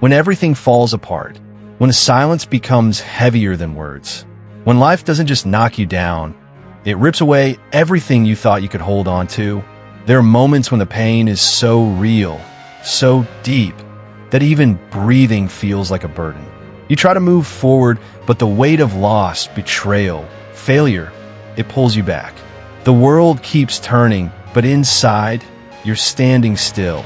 when everything falls apart, when the silence becomes heavier than words, when life doesn't just knock you down, it rips away everything you thought you could hold on to. There are moments when the pain is so real, so deep, that even breathing feels like a burden. You try to move forward, but the weight of loss, betrayal, failure, it pulls you back. The world keeps turning, but inside, you're standing still,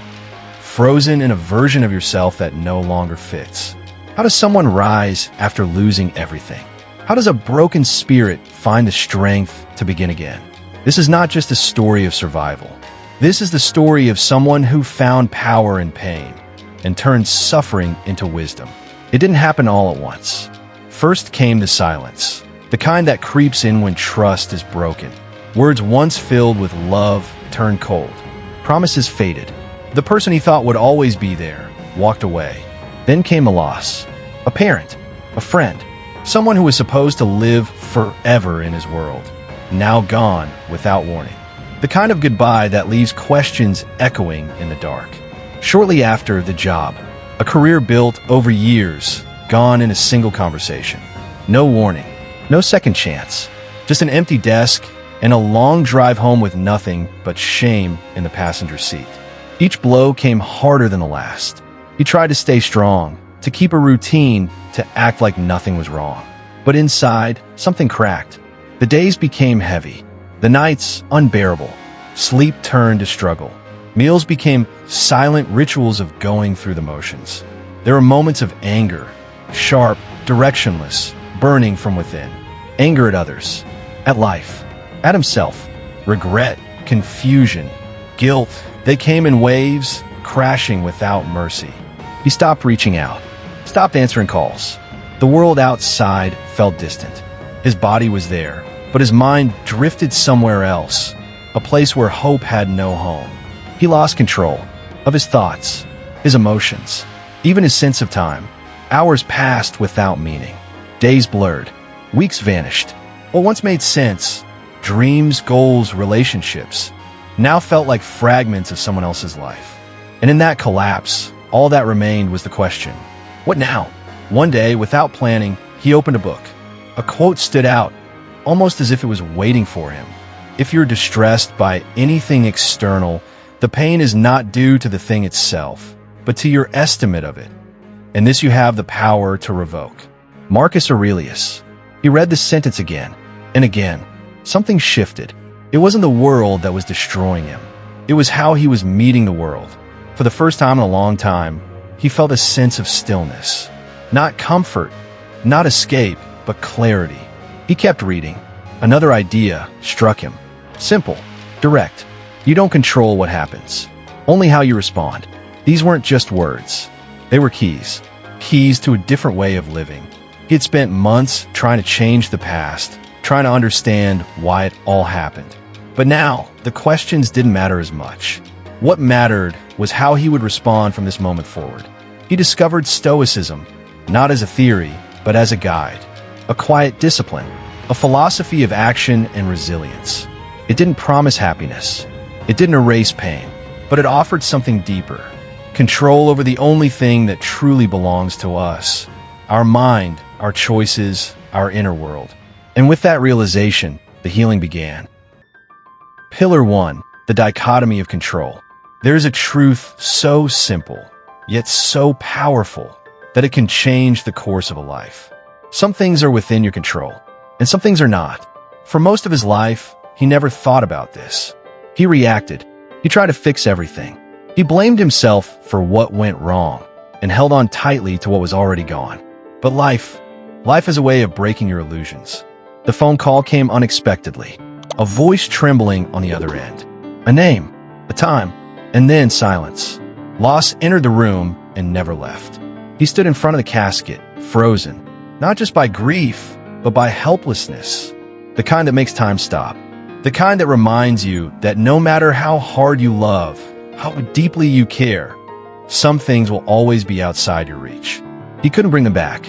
frozen in a version of yourself that no longer fits. How does someone rise after losing everything? How does a broken spirit find the strength to begin again? This is not just a story of survival. This is the story of someone who found power in pain and turned suffering into wisdom. It didn't happen all at once. First came the silence, the kind that creeps in when trust is broken. Words once filled with love turned cold. Promises faded. The person he thought would always be there walked away. Then came a loss. A parent, a friend, someone who was supposed to live forever in his world, now gone without warning. The kind of goodbye that leaves questions echoing in the dark. Shortly after, the job, a career built over years, gone in a single conversation. No warning, no second chance, just an empty desk and a long drive home with nothing but shame in the passenger seat. Each blow came harder than the last. He tried to stay strong, to keep a routine, to act like nothing was wrong. But inside, something cracked. The days became heavy. The nights unbearable. Sleep turned to struggle. Meals became silent rituals of going through the motions. There were moments of anger, sharp, directionless, burning from within. Anger at others, at life, at himself. Regret, confusion, guilt. They came in waves, crashing without mercy. He stopped reaching out, stopped answering calls. The world outside felt distant. His body was there, but his mind drifted somewhere else, a place where hope had no home. He lost control of his thoughts, his emotions, even his sense of time. Hours passed without meaning. Days blurred. Weeks vanished. What once made sense, dreams, goals, relationships, now felt like fragments of someone else's life. And in that collapse, all that remained was the question, what now? One day, without planning, he opened a book. A quote stood out, almost as if it was waiting for him. If you're distressed by anything external, the pain is not due to the thing itself, but to your estimate of it. And this you have the power to revoke. Marcus Aurelius. He read the sentence again and again. Something shifted. It wasn't the world that was destroying him. It was how he was meeting the world. For the first time in a long time, he felt a sense of stillness. Not comfort, not escape, but clarity. He kept reading. Another idea struck him. Simple, direct. You don't control what happens, only how you respond. These weren't just words. They were keys. Keys to a different way of living. He had spent months trying to change the past, trying to understand why it all happened. But now, the questions didn't matter as much. What mattered was how he would respond from this moment forward. He discovered Stoicism, not as a theory, but as a guide. A quiet discipline, a philosophy of action and resilience. It didn't promise happiness. It didn't erase pain, but it offered something deeper. Control over the only thing that truly belongs to us. Our mind, our choices, our inner world. And with that realization, the healing began. Pillar 1, the dichotomy of control. There is a truth so simple, yet so powerful, that it can change the course of a life. Some things are within your control, and some things are not. For most of his life, he never thought about this. He reacted. He tried to fix everything. He blamed himself for what went wrong, and held on tightly to what was already gone. But life is a way of breaking your illusions. The phone call came unexpectedly. A voice trembling on the other end. A name, a time, and then silence. Loss entered the room and never left. He stood in front of the casket, frozen, not just by grief, but by helplessness. The kind that makes time stop. The kind that reminds you that no matter how hard you love, how deeply you care, some things will always be outside your reach. He couldn't bring them back.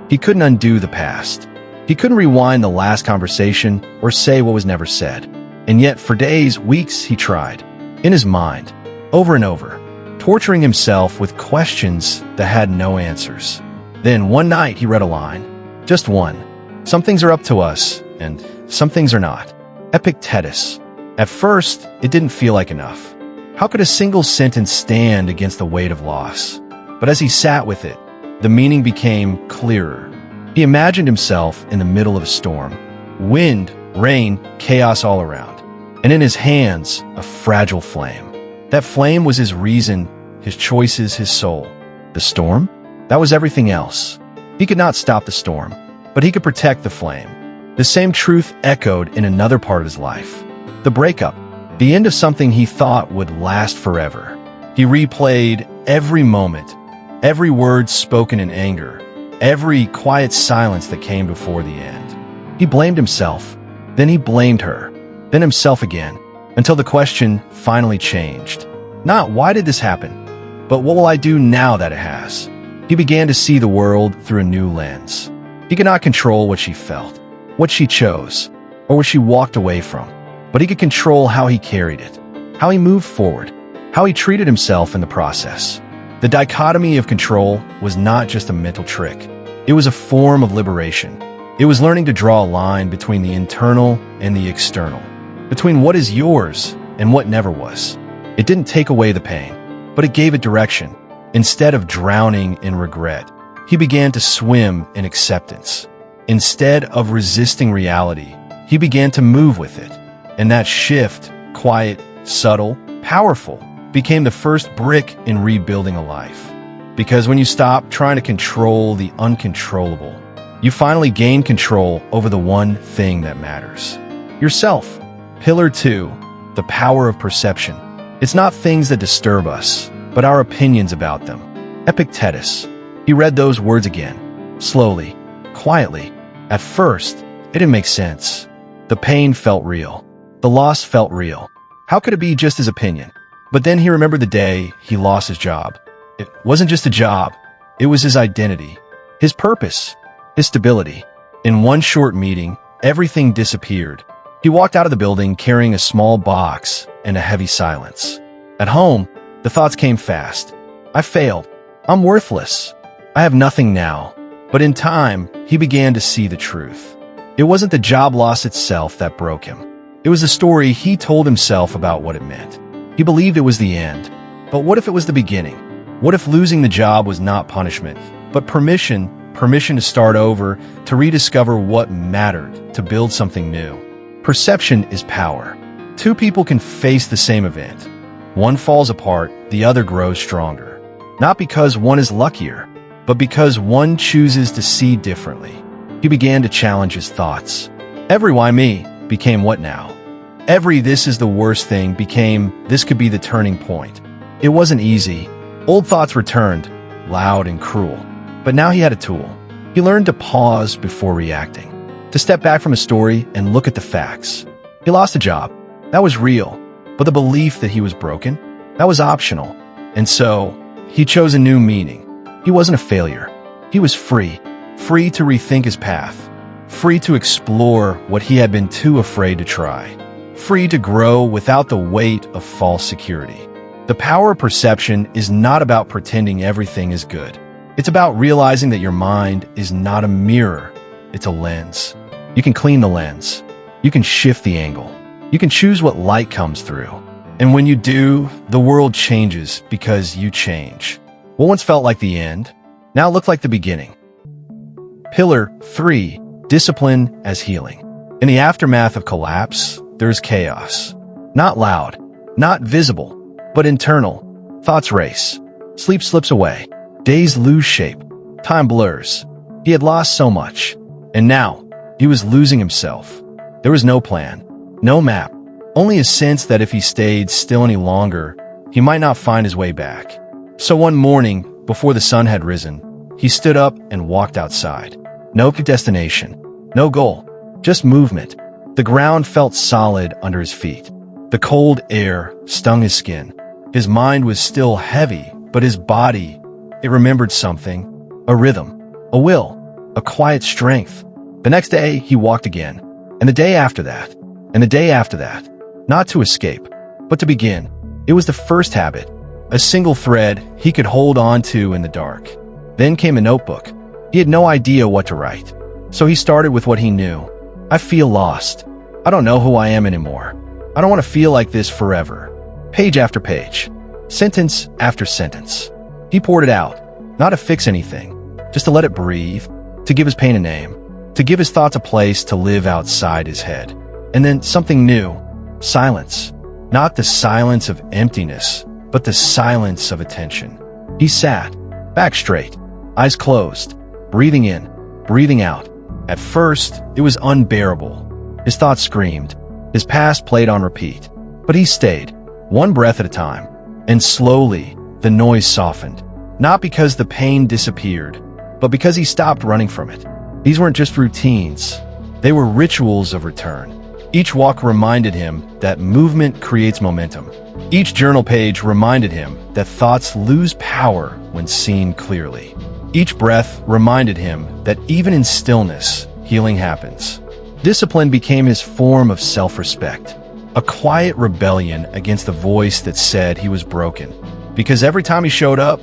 He couldn't undo the past. He couldn't rewind the last conversation or say what was never said. And yet, for days, weeks, he tried. In his mind, over and over, torturing himself with questions that had no answers. Then one night he read a line. Just one. Some things are up to us, and some things are not. Epictetus. At first, it didn't feel like enough. How could a single sentence stand against the weight of loss? But as he sat with it, the meaning became clearer. He imagined himself in the middle of a storm. Wind, rain, chaos all around. And in his hands, a fragile flame. That flame was his reason, his choices, his soul. The storm? That was everything else. He could not stop the storm, but he could protect the flame. The same truth echoed in another part of his life. The breakup. The end of something he thought would last forever. He replayed every moment, every word spoken in anger, every quiet silence that came before the end. He blamed himself, then he blamed her, then himself again, until the question finally changed. Not why did this happen, but what will I do now that it has? He began to see the world through a new lens. He could not control what she felt, what she chose, or what she walked away from, but he could control how he carried it, how he moved forward, how he treated himself in the process. The dichotomy of control was not just a mental trick. It was a form of liberation. It was learning to draw a line between the internal and the external, between what is yours and what never was. It didn't take away the pain, but it gave it direction. Instead of drowning in regret, he began to swim in acceptance. Instead of resisting reality, he began to move with it. And that shift, quiet, subtle, powerful, became the first brick in rebuilding a life. Because when you stop trying to control the uncontrollable, you finally gain control over the one thing that matters. Yourself. Pillar 2, the power of perception. It's not things that disturb us, but our opinions about them. Epictetus. He read those words again, slowly, quietly. At first, it didn't make sense. The pain felt real. The loss felt real. How could it be just his opinion? But then he remembered the day he lost his job. It wasn't just a job. It was his identity, his purpose, his stability. In one short meeting, everything disappeared. He walked out of the building carrying a small box and a heavy silence. At home, the thoughts came fast. I failed. I'm worthless. I have nothing now. But in time, he began to see the truth. It wasn't the job loss itself that broke him. It was the story he told himself about what it meant. He believed it was the end. But what if it was the beginning? What if losing the job was not punishment, but permission to start over, to rediscover what mattered, to build something new? Perception is power. Two people can face the same event. One falls apart, the other grows stronger. Not because one is luckier, but because one chooses to see differently. He began to challenge his thoughts. Every why me became what now? Every this is the worst thing became this could be the turning point. It wasn't easy. Old thoughts returned, loud and cruel. But now he had a tool. He learned to pause before reacting, to step back from a story and look at the facts. He lost a job. That was real. But the belief that he was broken, that was optional. And so, he chose a new meaning. He wasn't a failure. He was free. Free to rethink his path. Free to explore what he had been too afraid to try. Free to grow without the weight of false security. The power of perception is not about pretending everything is good. It's about realizing that your mind is not a mirror. It's a lens. You can clean the lens. You can shift the angle. You can choose what light comes through. And when you do, the world changes because you change. What once felt like the end, now looked like the beginning. Pillar 3, discipline as healing. In the aftermath of collapse, there's chaos. Not loud, not visible, but internal. Thoughts race. Sleep slips away. Days lose shape. Time blurs. He had lost so much. And now, he was losing himself. There was no plan, no map, only a sense that if he stayed still any longer, he might not find his way back. So one morning, before the sun had risen, he stood up and walked outside. No destination, no goal, just movement. The ground felt solid under his feet. The cold air stung his skin. His mind was still heavy, but his body, it remembered something, a rhythm, a will, a quiet strength. The next day, he walked again, and the day after that, and the day after that, not to escape, but to begin. It was the first habit, a single thread he could hold on to in the dark. Then came a notebook. He had no idea what to write, so he started with what he knew. I feel lost. I don't know who I am anymore. I don't want to feel like this forever. Page after page, sentence after sentence. He poured it out, not to fix anything, just to let it breathe, to give his pain a name, to give his thoughts a place to live outside his head. And then something new, silence. Not the silence of emptiness, but the silence of attention. He sat, back straight, eyes closed, breathing in, breathing out. At first, it was unbearable. His thoughts screamed. His past played on repeat. But he stayed, one breath at a time. And slowly, the noise softened. Not because the pain disappeared, but because he stopped running from it. These weren't just routines. They were rituals of return. Each walk reminded him that movement creates momentum. Each journal page reminded him that thoughts lose power when seen clearly. Each breath reminded him that even in stillness, healing happens. Discipline became his form of self-respect, a quiet rebellion against the voice that said he was broken. Because every time he showed up,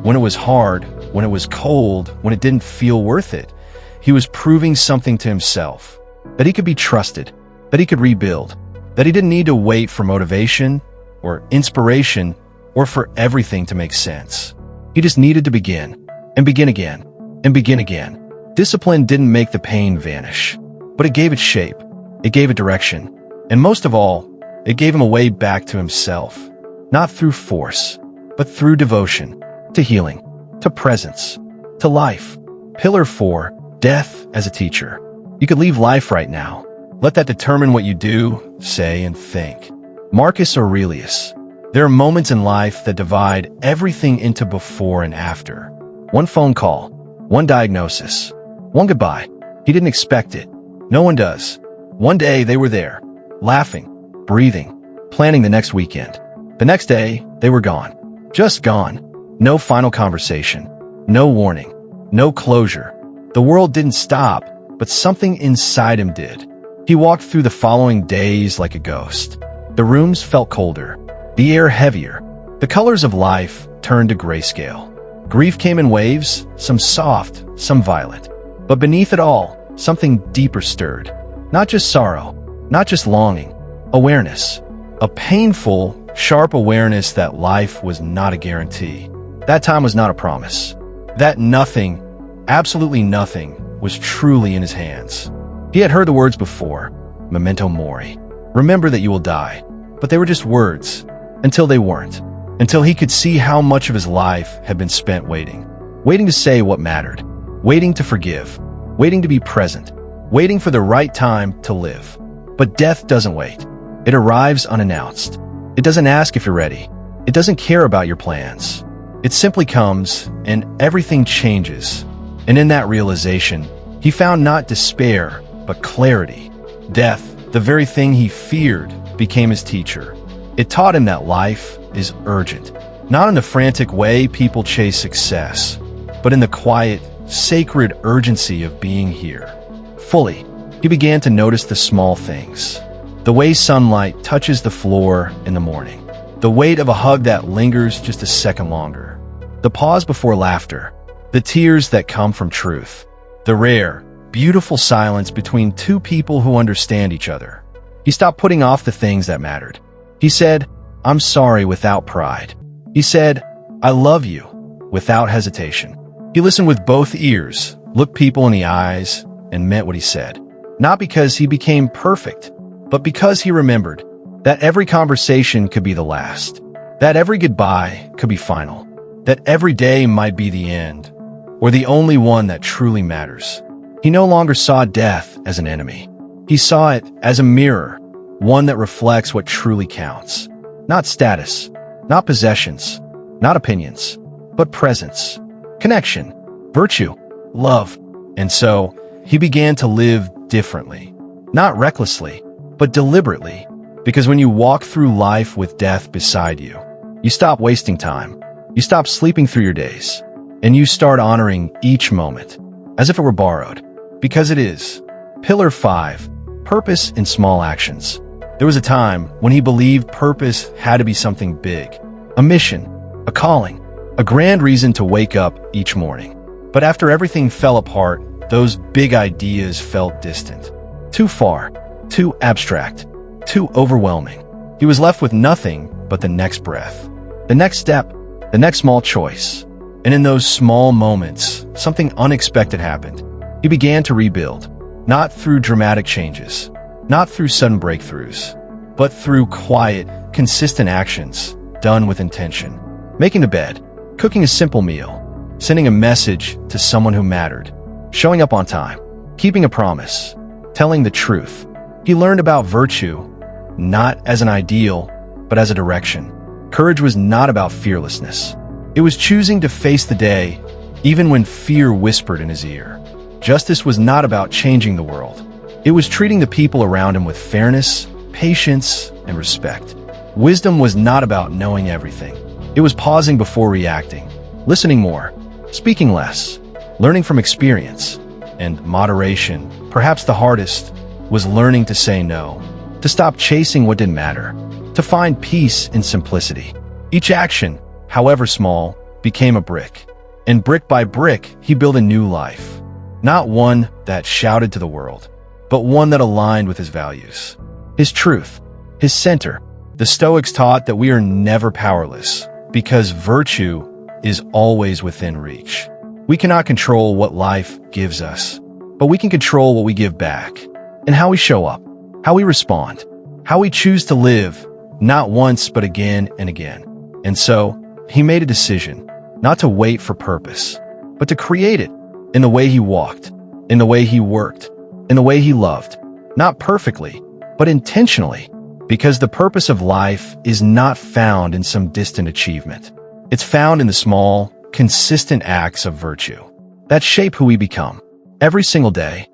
when it was hard, when it was cold, when it didn't feel worth it, he was proving something to himself, that he could be trusted, that he could rebuild, that he didn't need to wait for motivation or inspiration or for everything to make sense. He just needed to begin, and begin again, and begin again. Discipline didn't make the pain vanish, but it gave it shape, it gave it direction, and most of all, it gave him a way back to himself, not through force, but through devotion, to healing, to presence, to life. Pillar 4, death as a teacher. You could leave life right now. Let that determine what you do, say, and think. Marcus Aurelius. There are moments in life that divide everything into before and after. One phone call, one diagnosis, one goodbye. He didn't expect it. No one does. One day they were there, laughing, breathing, planning the next weekend. The next day, they were gone. Just gone. No final conversation. No warning. No closure. The world didn't stop, but something inside him did. He walked through the following days like a ghost. The rooms felt colder, the air heavier. The colors of life turned to grayscale. Grief came in waves, some soft, some violent. But beneath it all, something deeper stirred. Not just sorrow, not just longing, awareness. A painful, sharp awareness that life was not a guarantee. That time was not a promise. That nothing, absolutely nothing, was truly in his hands. He had heard the words before, memento mori. Remember that you will die. But they were just words, until they weren't. Until he could see how much of his life had been spent waiting. Waiting to say what mattered. Waiting to forgive. Waiting to be present. Waiting for the right time to live. But death doesn't wait. It arrives unannounced. It doesn't ask if you're ready. It doesn't care about your plans. It simply comes, and everything changes. And in that realization, he found not despair, but clarity. Death, the very thing he feared, became his teacher. It taught him that life is urgent, not in the frantic way people chase success, but in the quiet, sacred urgency of being here. Fully, he began to notice the small things. The way sunlight touches the floor in the morning. The weight of a hug that lingers just a second longer. The pause before laughter. The tears that come from truth. The rare, beautiful silence between two people who understand each other. He stopped putting off the things that mattered. He said, "I'm sorry," without pride. He said, "I love you," without hesitation. He listened with both ears, looked people in the eyes, and meant what he said. Not because he became perfect, but because he remembered that every conversation could be the last, that every goodbye could be final, that every day might be the end, or the only one that truly matters. He no longer saw death as an enemy. He saw it as a mirror, one that reflects what truly counts. Not status, not possessions, not opinions, but presence, connection, virtue, love. And so, he began to live differently. Not recklessly, but deliberately. Because when you walk through life with death beside you, you stop wasting time. You stop sleeping through your days. And you start honoring each moment, as if it were borrowed. Because it is. Pillar 5. Purpose in small actions. There was a time when he believed purpose had to be something big. A mission, calling, a grand reason to wake up each morning. But after everything fell apart, those big ideas felt distant. Too far, too abstract, too overwhelming. He was left with nothing but the next breath, the next step, the next small choice. And in those small moments, something unexpected happened. He began to rebuild, not through dramatic changes, not through sudden breakthroughs, but through quiet, consistent actions done with intention. Making a bed, cooking a simple meal, sending a message to someone who mattered, showing up on time, keeping a promise, telling the truth. He learned about virtue, not as an ideal, but as a direction. Courage was not about fearlessness. It was choosing to face the day, even when fear whispered in his ear. Justice was not about changing the world. It was treating the people around him with fairness, patience, and respect. Wisdom was not about knowing everything. It was pausing before reacting, listening more, speaking less, learning from experience, and moderation. Perhaps the hardest was learning to say no, to stop chasing what didn't matter, to find peace in simplicity. Each action, however small, became a brick. And brick by brick, he built a new life. Not one that shouted to the world, but one that aligned with his values. His truth, his center. The Stoics taught that we are never powerless because virtue is always within reach. We cannot control what life gives us, but we can control what we give back and how we show up, how we respond, how we choose to live, not once, but again and again. And so, he made a decision, not to wait for purpose, but to create it in the way he walked, in the way he worked, in the way he loved, not perfectly, but intentionally, because the purpose of life is not found in some distant achievement. It's found in the small, consistent acts of virtue that shape who we become every single day.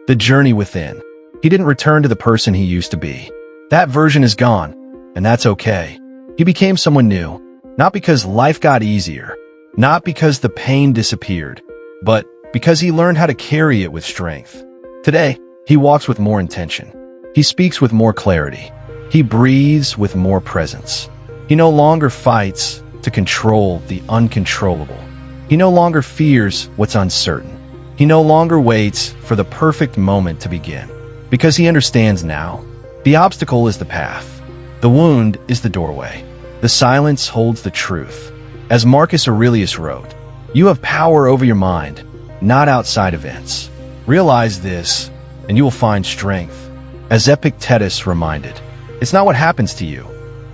The journey within. He didn't return to the person he used to be. That version is gone, and that's okay. He became someone new. Not because life got easier, not because the pain disappeared, but because he learned how to carry it with strength. Today, he walks with more intention. He speaks with more clarity. He breathes with more presence. He no longer fights to control the uncontrollable. He no longer fears what's uncertain. He no longer waits for the perfect moment to begin, because he understands now. The obstacle is the path. The wound is the doorway. The silence holds the truth. As Marcus Aurelius wrote, "You have power over your mind, not outside events. Realize this, and you will find strength." As Epictetus reminded, it's not what happens to you,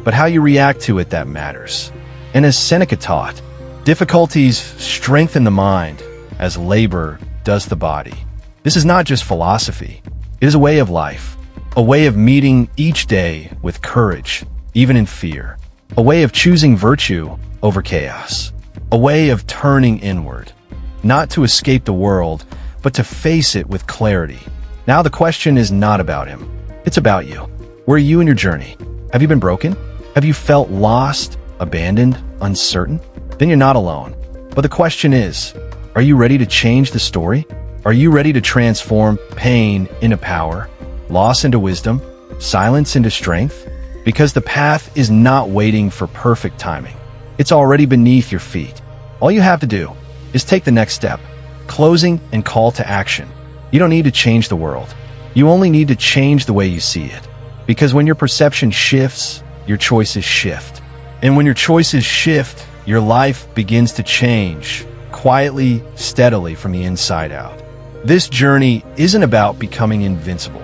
but how you react to it that matters. And as Seneca taught, difficulties strengthen the mind as labor does the body. This is not just philosophy. It is a way of life, a way of meeting each day with courage, even in fear. A way of choosing virtue over chaos. A way of turning inward, not to escape the world, but to face it with clarity. Now the question is not about him. It's about you. Where are you in your journey? Have you been broken? Have you felt lost, abandoned, uncertain? Then you're not alone. But the question is, are you ready to change the story? Are you ready to transform pain into power, loss into wisdom, silence into strength? Because the path is not waiting for perfect timing. It's already beneath your feet. All you have to do is take the next step, closing and call to action. You don't need to change the world. You only need to change the way you see it. Because when your perception shifts, your choices shift. And when your choices shift, your life begins to change, quietly, steadily from the inside out. This journey isn't about becoming invincible.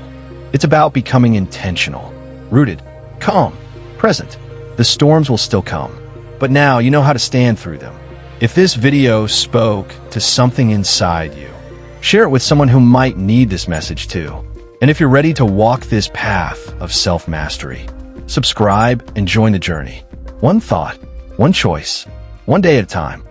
It's about becoming intentional, rooted, calm, present. The storms will still come, but now you know how to stand through them. If this video spoke to something inside you, share it with someone who might need this message too. And if you're ready to walk this path of self-mastery, subscribe and join the journey. One thought, one choice, one day at a time.